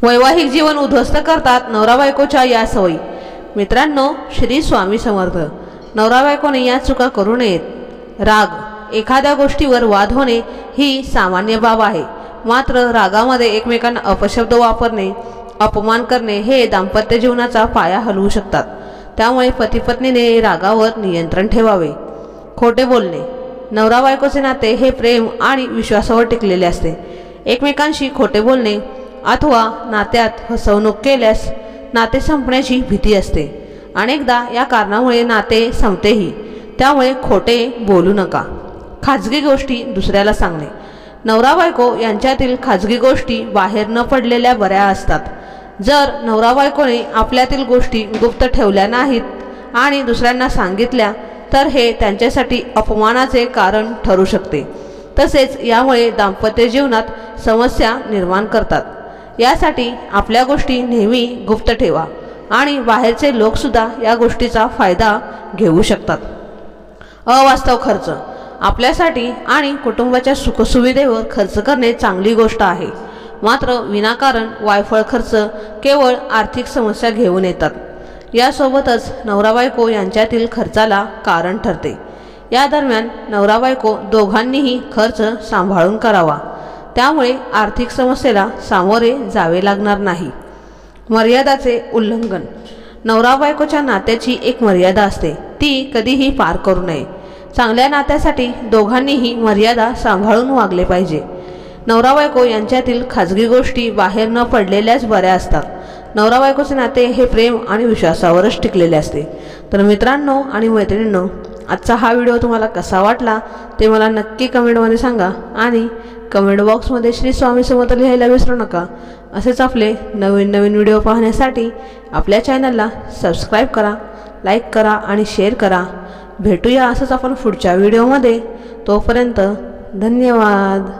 वैवाहिक जीवन उद्ध्वस्त करतात नवरा बायकोच्या या सवयी। मित्रांनो, श्री स्वामी समर्थ। नवरा बायकोने या चुका करू नयेत। राग, एखाद्या गोष्टीवर वाद होणे ही सामान्य बाब आहे, मात्र रागामध्ये एकमेकांना अपशब्द वापरणे, अपमान करणे हे दाम्पत्य जीवनाचा पाया हलवू शकतात। त्यामुळे पती पत्नीने रागावर नियंत्रण ठेवावे। खोटे बोलणे, नवरा बायकोचे नाते हे प्रेम आणि विश्वासावर टिकलेले असते। एकमेकांशी खोटे बोलणे अथवा नात्यात फसवणूक केल्यास नाते संपण्याची भीती असते। अनेकदा या कारणामुळे नाते संपतेही, त्यामुळे खोटे बोलू नका। खाजगी गोष्टी दुसऱ्याला सांगणे, नवरा बायको यांच्यातील खाजगी गोष्टी बाहेर न पडलेल्या बऱ्या असतात। जर नवरा बायकोने आपल्यातील गोष्टी गुप्त ठेवल्या नाहीत आणि दुसऱ्यांना सांगितल्या तर हे त्यांच्यासाठी अपमानाचे कारण ठरू शकते। तसेच यामुळे दाम्पत्य जीवनात समस्या निर्माण करतात। यासाठी आपल्या गोष्टी नेहमी गुप्त ठेवा आणि बाहेरचे लोकसुद्धा या गोष्टीचा फायदा घेऊ शकतात। अवास्तव खर्च, आपल्यासाठी आणि कुटुंबाच्या सुखसुविधेवर खर्च करणे चांगली गोष्ट आहे, मात्र विनाकारण वायफळ खर्च केवळ आर्थिक समस्या घेऊन येतात। यासोबतच नवरा बायको यांच्यातील खर्चाला कारण ठरते। या दरम्यान नवरा बायको दोघांनीही खर्च सांभाळून करावा, त्यामुळे आर्थिक समस्येला सामोरे जावे लागणार नाही। मर्यादाचे उल्लंघन, नवरा बायकोच्या नात्याची एक मर्यादा असते, ती कधीही पार करू नये। चांगल्या नात्यासाठी दोघांनीही मर्यादा सांभाळून वागले पाहिजे। नवरा बायको यांच्यातील खाजगी गोष्टी बाहेर न पडलेल्याच बऱ्या असतात। नवरा बायकोचे नाते हे प्रेम आणि विश्वासावरच टिकलेले असते। तर मित्रांनो आणि मैत्रिणींनो, आजचा हा व्हिडिओ तुम्हाला कसा वाटला ते मला नक्की कमेंटमध्ये सांगा आणि कमेंट बॉक्समध्ये श्री स्वामी समर्थ लिहायला विसरू नका। असेच आपले नवीन व्हिडिओ पाहण्यासाठी आपल्या चॅनलला सबस्क्राईब करा, लाईक करा आणि शेअर करा। भेटूया असंच आपण पुढच्या व्हिडिओमध्ये। तोपर्यंत धन्यवाद।